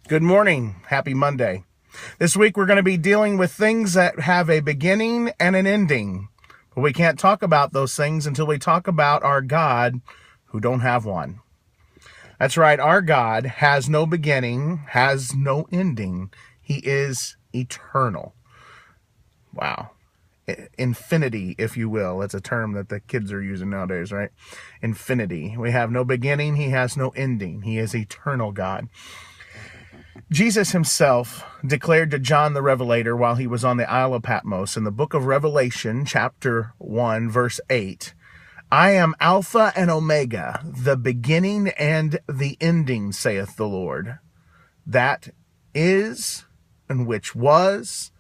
Good morning. Happy Monday. This week we're going to be dealing with things that have a beginning and an ending. But we can't talk about those things until we talk about our God who don't have one. That's right. Our God has no beginning, has no ending. He is eternal. Wow. Infinity, if you will. That's a term that the kids are using nowadays, right? Infinity. We have no beginning. He has no ending. He is eternal God. Jesus himself declared to John the Revelator while he was on the Isle of Patmos in the book of Revelation, chapter 1, verse 8, I am Alpha and Omega, the beginning and the ending, saith the Lord. That is, and which was,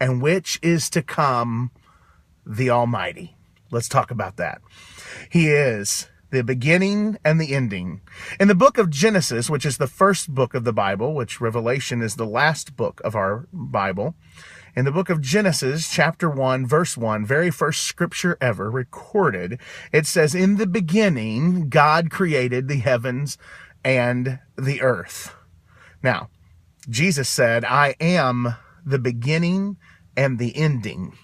and which is to come, the Almighty. Let's talk about that. He is the beginning and the ending. In the book of Genesis, which is the first book of the Bible, which Revelation is the last book of our Bible, in the book of Genesis, chapter 1, verse 1, very first scripture ever recorded, it says, in the beginning, God created the heavens and the earth. Now, Jesus said, I am the beginning and the ending.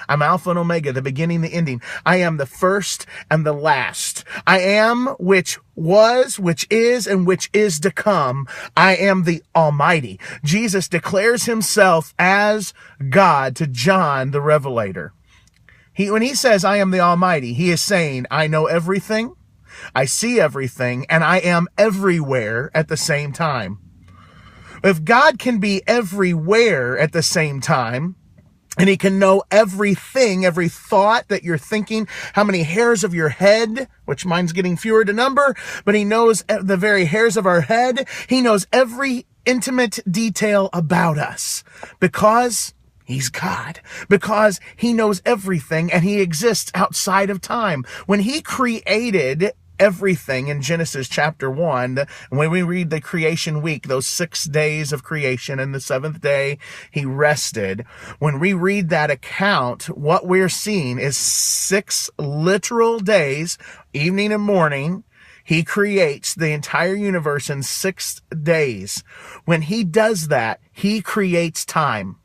I'm Alpha and Omega, the beginning, the ending. I am the first and the last. I am which was, which is, and which is to come. I am the Almighty. Jesus declares himself as God to John the Revelator. When he says, I am the Almighty, he is saying, I know everything, I see everything, and I am everywhere at the same time. If God can be everywhere at the same time, and he can know everything, every thought that you're thinking, how many hairs of your head, which mine's getting fewer to number, but he knows the very hairs of our head. He knows every intimate detail about us because he's God, because he knows everything and he exists outside of time. When he created everything in Genesis chapter 1, when we read the creation week, those 6 days of creation, and the seventh day he rested. When we read that account, what we're seeing is 6 literal days, evening and morning. He creates the entire universe in 6 days. When he does that, he creates time.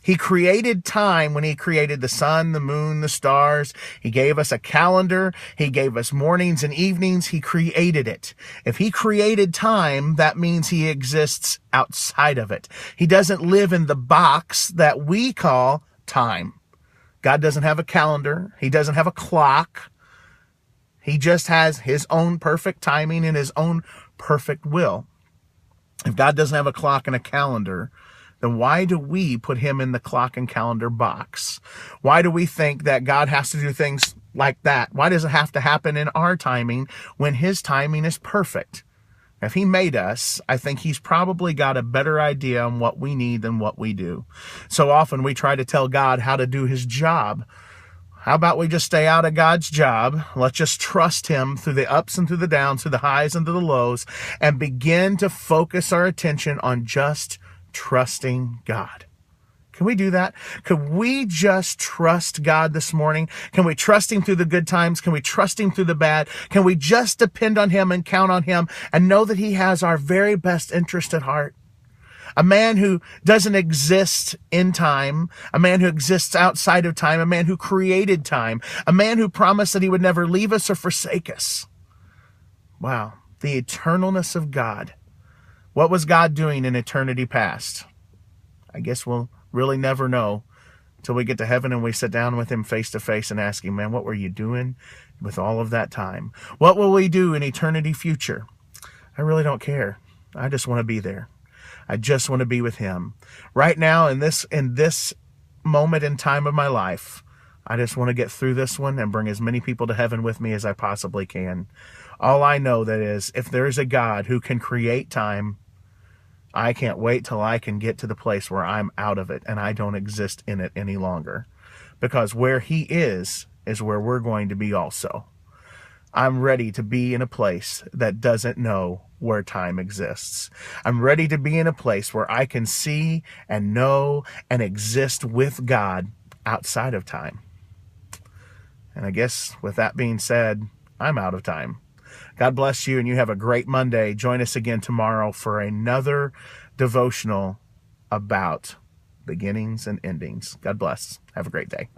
He created time when he created the sun, the moon, the stars. He gave us a calendar. He gave us mornings and evenings. He created it. If he created time, that means he exists outside of it. He doesn't live in the box that we call time. God doesn't have a calendar. He doesn't have a clock. He just has his own perfect timing and his own perfect will. If God doesn't have a clock and a calendar, then why do we put him in the clock and calendar box? Why do we think that God has to do things like that? Why does it have to happen in our timing when his timing is perfect? If he made us, I think he's probably got a better idea on what we need than what we do. So often we try to tell God how to do his job. How about we just stay out of God's job? Let's just trust him through the ups and through the downs, through the highs and through the lows, and begin to focus our attention on just trusting God. Can we do that? Could we just trust God this morning? Can we trust him through the good times? Can we trust him through the bad? Can we just depend on him and count on him and know that he has our very best interest at heart? A man who doesn't exist in time, a man who exists outside of time, a man who created time, a man who promised that he would never leave us or forsake us. Wow, the eternalness of God. What was God doing in eternity past? I guess we'll really never know until we get to heaven and we sit down with him face to face and ask him, man, what were you doing with all of that time? What will we do in eternity future? I really don't care. I just want to be there. I just want to be with him. Right now, in this moment in time of my life, I just want to get through this one and bring as many people to heaven with me as I possibly can. All I know that is, if there is a God who can create time, I can't wait till I can get to the place where I'm out of it and I don't exist in it any longer. Because where he is where we're going to be also. I'm ready to be in a place that doesn't know where time exists. I'm ready to be in a place where I can see and know and exist with God outside of time. And I guess with that being said, I'm out of time. God bless you, and you have a great Monday. Join us again tomorrow for another devotional about beginnings and endings. God bless. Have a great day.